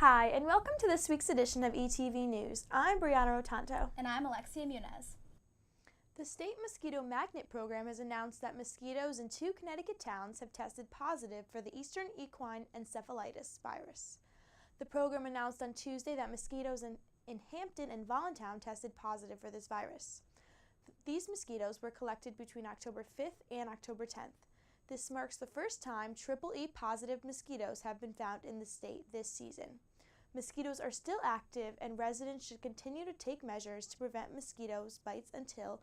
Hi, and welcome to this week's edition of ETV News. I'm Brianna Rotanto. And I'm Alexia Munez. The State Mosquito Magnet Program has announced that mosquitoes in 2 Connecticut towns have tested positive for the Eastern Equine Encephalitis virus. The program announced on Tuesday that mosquitoes in Hampton and Voluntown tested positive for this virus. These mosquitoes were collected between October 5th and October 10th. This marks the first time EE positive mosquitoes have been found in the state this season. Mosquitoes are still active, and residents should continue to take measures to prevent mosquitoes bites until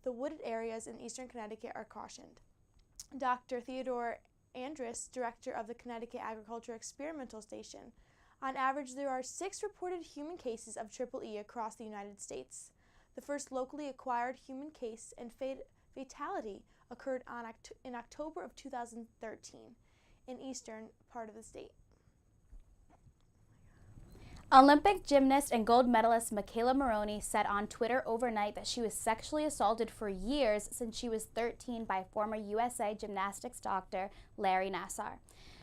the wooded areas in eastern Connecticut are cautioned. Dr. Theodore Andrus, director of the Connecticut Agriculture Experimental Station. On average, there are 6 reported human cases of EE across the United States. The first locally acquired human case and fatality occurred in October of 2013 in eastern part of the state. Olympic gymnast and gold medalist Michaela Maroney said on Twitter overnight that she was sexually assaulted for years since she was 13 by former USA gymnastics doctor Larry Nassar.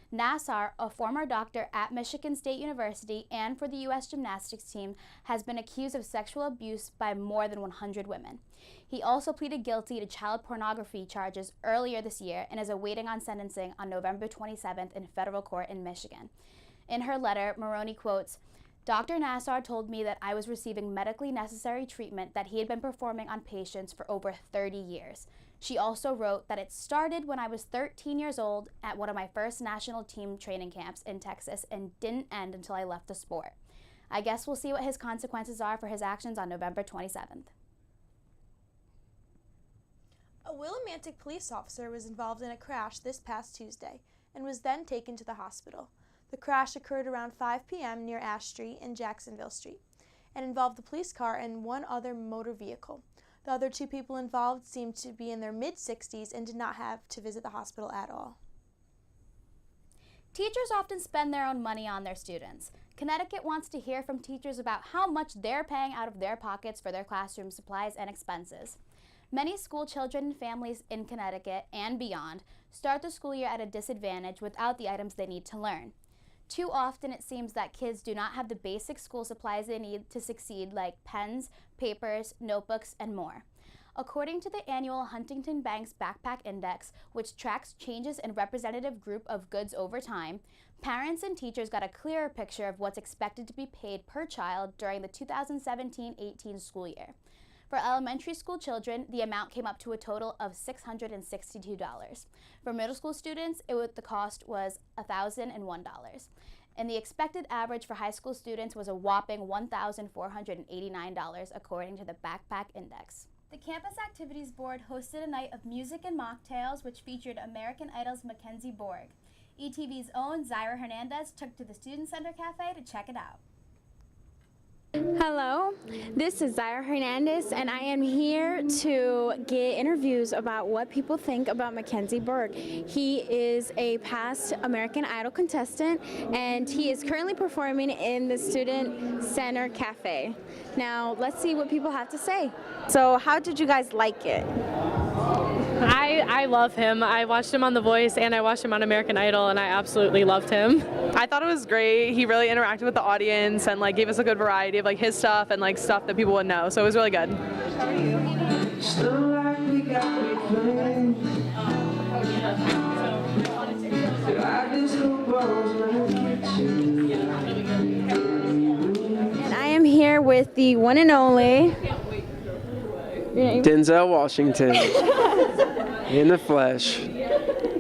Nassar, a former doctor at Michigan State University and for the U.S. gymnastics team, has been accused of sexual abuse by more than 100 women. He also pleaded guilty to child pornography charges earlier this year and is awaiting on sentencing on November 27th in federal court in Michigan. In her letter, Maroney quotes, "Dr. Nassar told me that I was receiving medically necessary treatment that he had been performing on patients for over 30 years. She also wrote that it started when I was 13 years old at one of my first national team training camps in Texas and didn't end until I left the sport. I guess we'll see what his consequences are for his actions on November 27th. A Willimantic police officer was involved in a crash this past Tuesday and was then taken to the hospital. The crash occurred around 5 p.m. near Ash Street and Jacksonville Street and involved the police car and one other motor vehicle. The other 2 people involved seemed to be in their mid-60s and did not have to visit the hospital at all. Teachers often spend their own money on their students. Connecticut wants to hear from teachers about how much they're paying out of their pockets for their classroom supplies and expenses. Many school children and families in Connecticut and beyond start the school year at a disadvantage without the items they need to learn. Too often it seems that kids do not have the basic school supplies they need to succeed, like pens, papers, notebooks, and more. According to the annual Huntington Banks Backpack Index, which tracks changes in representative group of goods over time, parents and teachers got a clearer picture of what's expected to be paid per child during the 2017-18 school year. For elementary school children, the amount came up to a total of $662. For middle school students, the cost was $1,001. And the expected average for high school students was a whopping $1,489, according to the Backpack Index. The Campus Activities Board hosted a night of music and mocktails, which featured American Idol's Mackenzie Borg. ETV's own Zaira Hernandez took to the Student Center Cafe to check it out. Hello, this is Zaira Hernandez, and I am here to get interviews about what people think about Mackenzie Borg. He is a past American Idol contestant, and he is currently performing in the Student Center Cafe. Now, let's see what people have to say. So, how did you guys like it? I love him. I watched him on The Voice and I watched him on American Idol, and I absolutely loved him. I thought it was great. He really interacted with the audience and gave us a good variety of his stuff and stuff that people would know. So it was really good. How are you? And I am here with the one and only Denzel Washington in the flesh.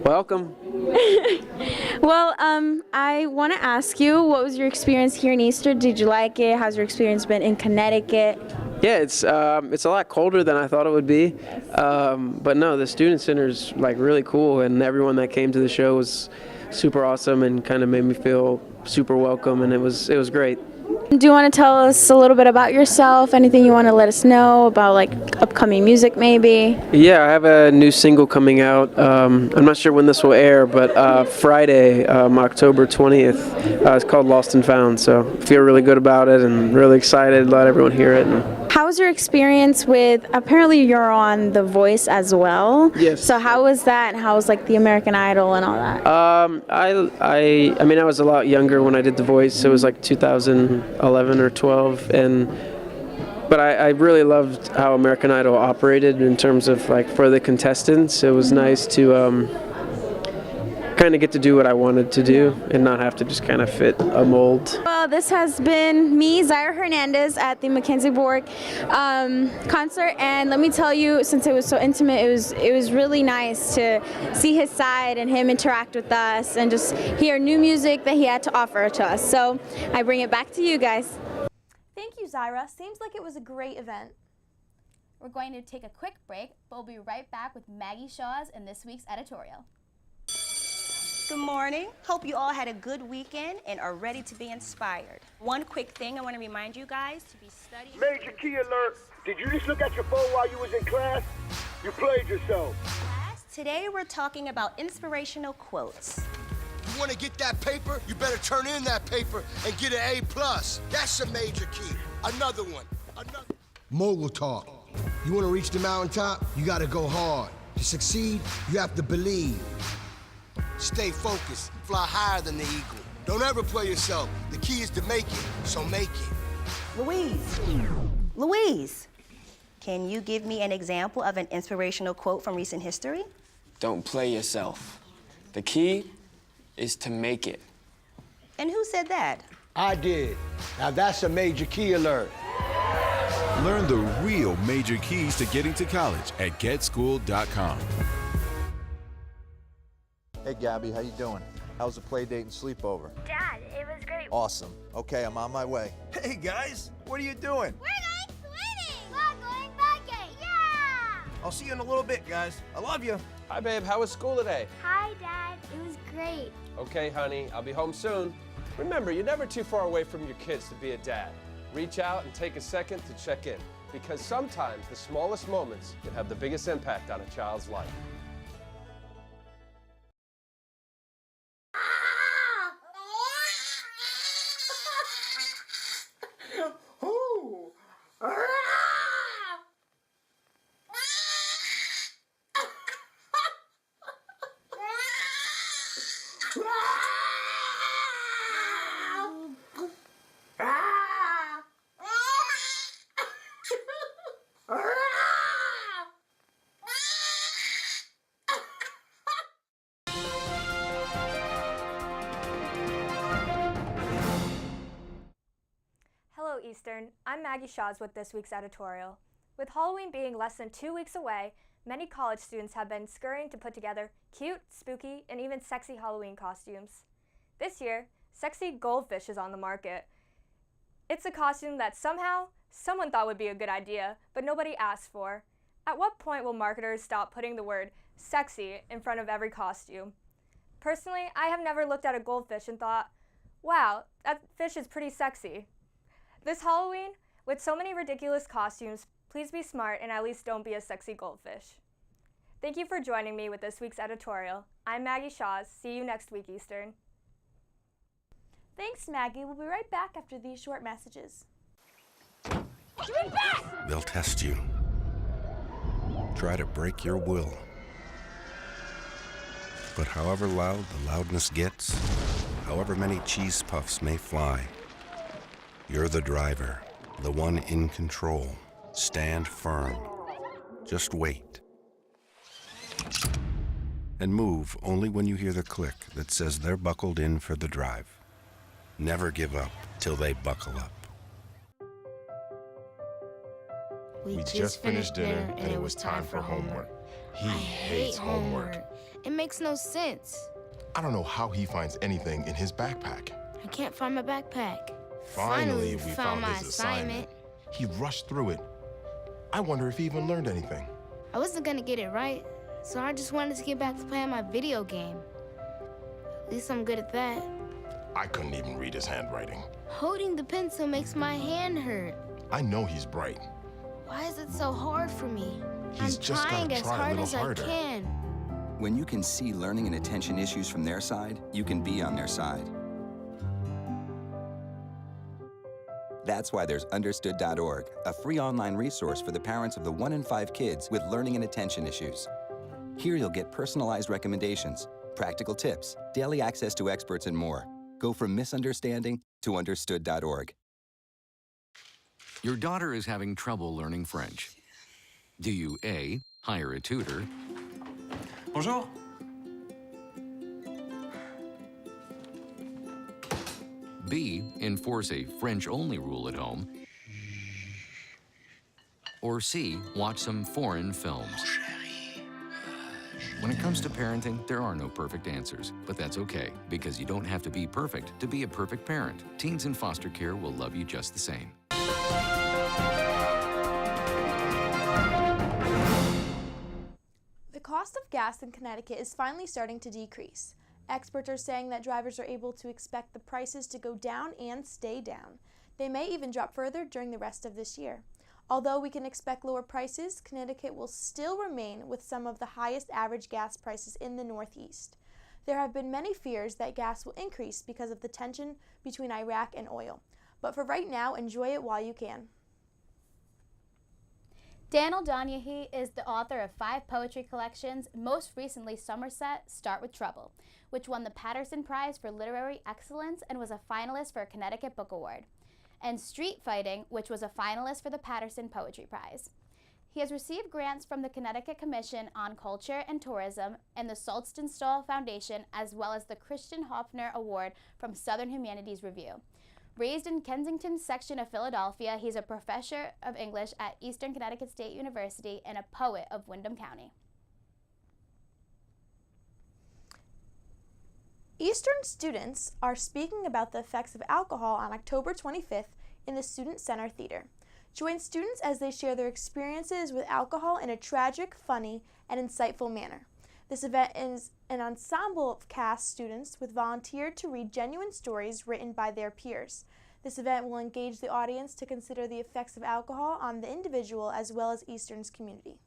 Welcome. Well, I want to ask you, what was your experience here in Easter? Did you like it? How's your experience been in Connecticut? Yeah, it's a lot colder than I thought it would be, but no, the Student Center's really cool, and everyone that came to the show was super awesome and kind of made me feel super welcome, and it was great. Do you want to tell us a little bit about yourself? Anything you want to let us know about upcoming music maybe? Yeah, I have a new single coming out. I'm not sure when this will air, but Friday, October 20th. It's called Lost and Found, so I feel really good about it and really excited to let everyone hear it. How was your experience with, apparently you're on The Voice as well. Yes. So how was that, and how was like the American Idol and all that? I mean, I was a lot younger when I did The Voice. It was like 2011 or 12, but I really loved how American Idol operated in terms of like for the contestants. It was nice to kind of get to do what I wanted to do and not have to just kind of fit a mold. Well, this has been me, Zaira Hernandez, at the Mackenzie Borg concert, and let me tell you, since it was so intimate, it was really nice to see his side and him interact with us and just hear new music that he had to offer to us. So I bring it back to you guys. Thank you, Zaira. Seems like it was a great event. We're going to take a quick break, but we'll be right back with Maggie Shaws in this week's editorial. Good morning. Hope you all had a good weekend and are ready to be inspired. One quick thing I want to remind you guys to be studying. Major key alert. Did you just look at your phone while you was in class? You played yourself. Today we're talking about inspirational quotes. You want to get that paper? You better turn in that paper and get an A+. That's a major key. Another one. Mogul talk. You want to reach the mountaintop? You got to go hard. To succeed, you have to believe. Stay focused. Fly higher than the eagle. Don't ever play yourself. The key is to make it, so make it. Louise, can you give me an example of an inspirational quote from recent history? Don't play yourself. The key is to make it. And who said that? I did. Now that's a major key alert. Learn the real major keys to getting to college at getschool.com. Hey Gabby, how you doing? How was the play date and sleepover? Dad, it was great. Awesome. Okay, I'm on my way. Hey guys, what are you doing? We're going swimming. We're going biking. Yeah! I'll see you in a little bit, guys. I love you. Hi, babe. How was school today? Hi, Dad. It was great. Okay, honey. I'll be home soon. Remember, you're never too far away from your kids to be a dad. Reach out and take a second to check in, because sometimes the smallest moments can have the biggest impact on a child's life. Hello Eastern, I'm Maggie Shaws with this week's editorial. With Halloween being less than 2 weeks away, many college students have been scurrying to put together cute, spooky, and even sexy Halloween costumes. This year, sexy goldfish is on the market. It's a costume that somehow, someone thought would be a good idea, but nobody asked for. At what point will marketers stop putting the word sexy in front of every costume? Personally, I have never looked at a goldfish and thought, wow, that fish is pretty sexy. This Halloween, with so many ridiculous costumes, please be smart and at least don't be a sexy goldfish. Thank you for joining me with this week's editorial. I'm Maggie Shaws. See you next week, Eastern. Thanks, Maggie. We'll be right back after these short messages. They'll test you. Try to break your will. But however loud the loudness gets, however many cheese puffs may fly, you're the driver, the one in control. Stand firm. Just wait. And move only when you hear the click that says they're buckled in for the drive. Never give up till they buckle up. We just finished dinner and it was time for homework. He hates homework. It makes no sense. I don't know how he finds anything in his backpack. I can't find my backpack. Finally, we found his assignment. He rushed through it. I wonder if he even learned anything. I wasn't gonna get it right, so I just wanted to get back to playing my video game. At least I'm good at that. I couldn't even read his handwriting. Holding the pencil makes my hand hurt. I know he's bright. Why is it so hard for me? He's I'm just trying gotta as try a hard little as harder. I can. When you can see learning and attention issues from their side, you can be on their side. That's why there's Understood.org, a free online resource for the parents of the 1 in 5 kids with learning and attention issues. Here you'll get personalized recommendations, practical tips, daily access to experts, and more. Go from misunderstanding to Understood.org. Your daughter is having trouble learning French. Do you A, hire a tutor? Bonjour. B, enforce a French-only rule at home? Or C, watch some foreign films? When it comes to parenting, there are no perfect answers, but that's okay, because you don't have to be perfect to be a perfect parent. Teens in foster care will love you just the same. The cost of gas in Connecticut is finally starting to decrease. Experts are saying that drivers are able to expect the prices to go down and stay down. They may even drop further during the rest of this year. Although we can expect lower prices, Connecticut will still remain with some of the highest average gas prices in the Northeast. There have been many fears that gas will increase because of the tension between Iraq and oil. But for right now, enjoy it while you can. Dan O'Donoghue is the author of 5 poetry collections, most recently Somerset, Start With Trouble, which won the Patterson Prize for Literary Excellence and was a finalist for a Connecticut Book Award, and Street Fighting, which was a finalist for the Patterson Poetry Prize. He has received grants from the Connecticut Commission on Culture and Tourism and the Saltonstall Foundation, as well as the Christian Hofner Award from Southern Humanities Review. Raised in Kensington section of Philadelphia, he's a professor of English at Eastern Connecticut State University and a poet of Windham County. Eastern students are speaking about the effects of alcohol on October 25th in the Student Center Theater. Join students as they share their experiences with alcohol in a tragic, funny, and insightful manner. This event is an ensemble of cast students with volunteered to read genuine stories written by their peers. This event will engage the audience to consider the effects of alcohol on the individual as well as Eastern's community.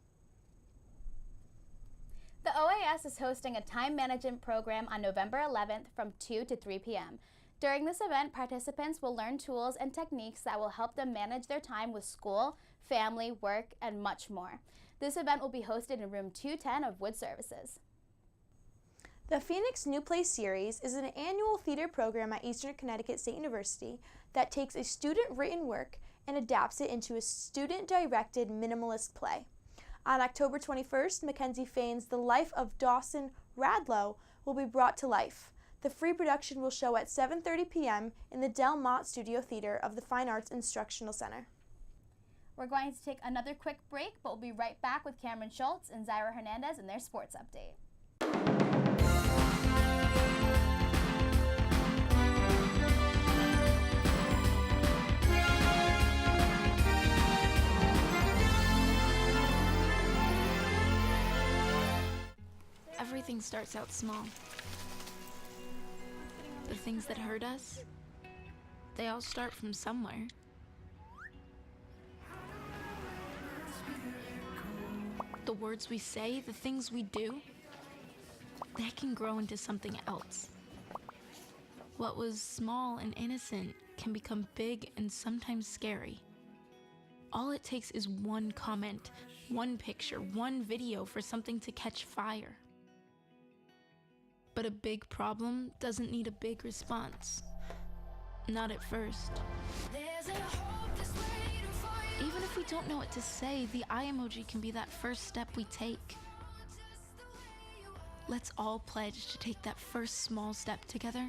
The OAS is hosting a time management program on November 11th from 2 to 3 p.m. During this event, participants will learn tools and techniques that will help them manage their time with school, family, work, and much more. This event will be hosted in room 210 of Wood Services. The Phoenix New Play Series is an annual theater program at Eastern Connecticut State University that takes a student-written work and adapts it into a student-directed minimalist play. On October 21st, Mackenzie Fain's The Life of Dawson Radlow will be brought to life. The free production will show at 7:30 p.m. in the Del Mott Studio Theater of the Fine Arts Instructional Center. We're going to take another quick break, but we'll be right back with Cameron Schultz and Zaira Hernandez in their sports update. Everything starts out small. The things that hurt us, they all start from somewhere. The words we say, the things we do, they can grow into something else. What was small and innocent can become big and sometimes scary. All it takes is one comment, one picture, one video for something to catch fire. But a big problem doesn't need a big response. Not at first. Even if we don't know what to say, the eye emoji can be that first step we take. Let's all pledge to take that first small step together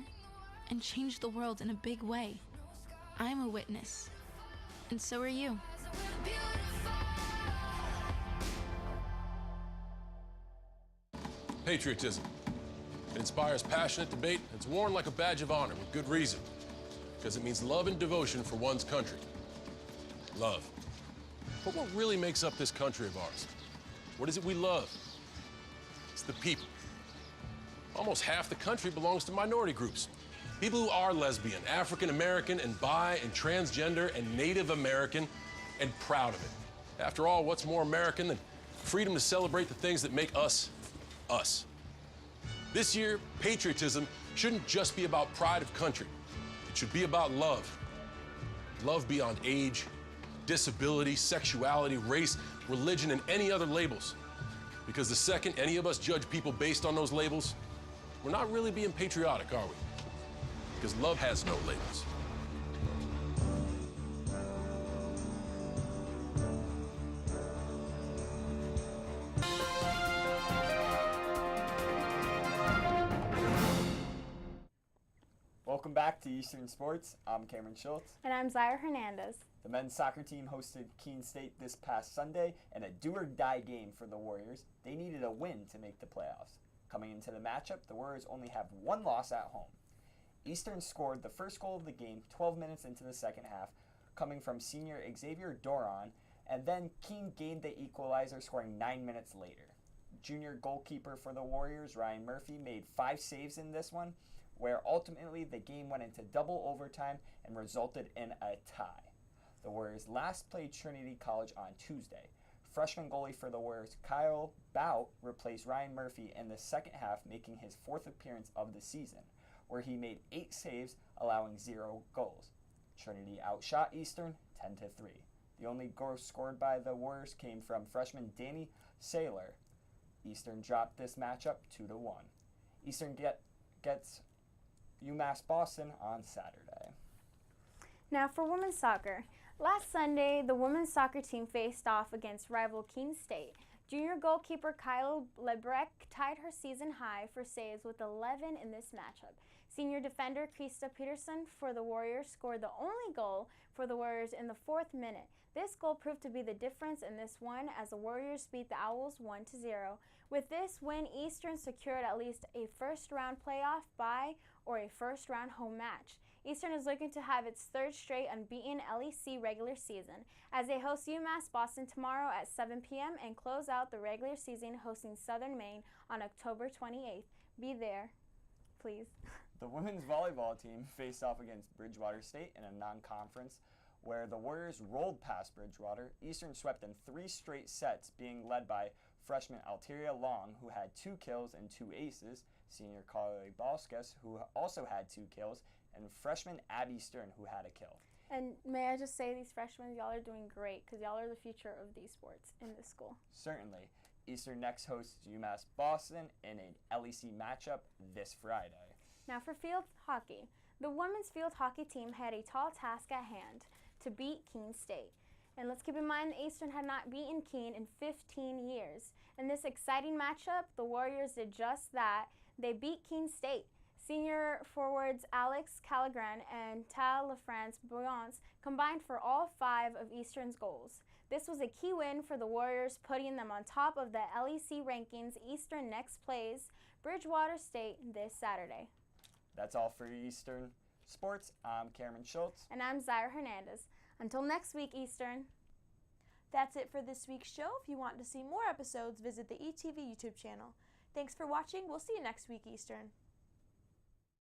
and change the world in a big way. I'm a witness, and so are you. Patriotism. It inspires passionate debate. It's worn like a badge of honor with good reason. Because it means love and devotion for one's country. Love. But what really makes up this country of ours? What is it we love? It's the people. Almost half the country belongs to minority groups. People who are lesbian, African American, and bi, and transgender, and Native American, and proud of it. After all, what's more American than freedom to celebrate the things that make us, us? This year, patriotism shouldn't just be about pride of country. It should be about love. Love beyond age, disability, sexuality, race, religion, and any other labels. Because the second any of us judge people based on those labels, we're not really being patriotic, are we? Because love has no labels. Welcome back to Eastern Sports. I'm Cameron Schultz. And I'm Zaire Hernandez. The men's soccer team hosted Keene State this past Sunday in a do-or-die game for the Warriors. They needed a win to make the playoffs. Coming into the matchup, the Warriors only have one loss at home. Eastern scored the first goal of the game 12 minutes into the second half, coming from senior Xavier Doron, and then Keene gained the equalizer, scoring 9 minutes later. Junior goalkeeper for the Warriors, Ryan Murphy, made 5 saves in this one, where ultimately the game went into double overtime and resulted in a tie. The Warriors last played Trinity College on Tuesday. Freshman goalie for the Warriors, Kyle Bout, replaced Ryan Murphy in the second half, making his 4th appearance of the season, where he made 8 saves, allowing 0 goals. Trinity outshot Eastern 10-3. The only goal scored by the Warriors came from freshman Danny Saylor. Eastern dropped this matchup 2-1. Eastern gets UMass Boston on Saturday. Now for women's soccer. Last Sunday, the women's soccer team faced off against rival Keene State. Junior goalkeeper Kyle Lebrecht tied her season high for saves with 11 in this matchup. Senior defender Krista Peterson for the Warriors scored the only goal for the Warriors in the 4th minute. This goal proved to be the difference in this one as the Warriors beat the Owls 1-0. With this win, Eastern secured at least a first-round playoff bye or a first-round home match. Eastern is looking to have its 3rd straight unbeaten LEC regular season as they host UMass Boston tomorrow at 7 p.m. and close out the regular season hosting Southern Maine on October 28th. Be there, please. The women's volleyball team faced off against Bridgewater State in a non-conference where the Warriors rolled past Bridgewater. Eastern swept in 3 straight sets, being led by freshman Alteria Long, who had 2 kills and 2 aces, senior Carly Balskas, who also had 2 kills, and freshman Abby Stern, who had a kill. And may I just say, these freshmen, y'all are doing great because y'all are the future of these sports in this school. Certainly. Eastern next hosts UMass Boston in an LEC matchup this Friday. Now for field hockey. The women's field hockey team had a tall task at hand to beat Keene State. And let's keep in mind that Eastern had not beaten Keene in 15 years. In this exciting matchup, the Warriors did just that. They beat Keene State. Senior forwards Alex Callagran and Tal LaFrance-Bouillance combined for all 5 of Eastern's goals. This was a key win for the Warriors, putting them on top of the LEC rankings. Eastern next plays Bridgewater State this Saturday. That's all for Eastern Sports. I'm Cameron Schultz. And I'm Zaire Hernandez. Until next week, Eastern. That's it for this week's show. If you want to see more episodes, visit the ETV YouTube channel. Thanks for watching. We'll see you next week, Eastern.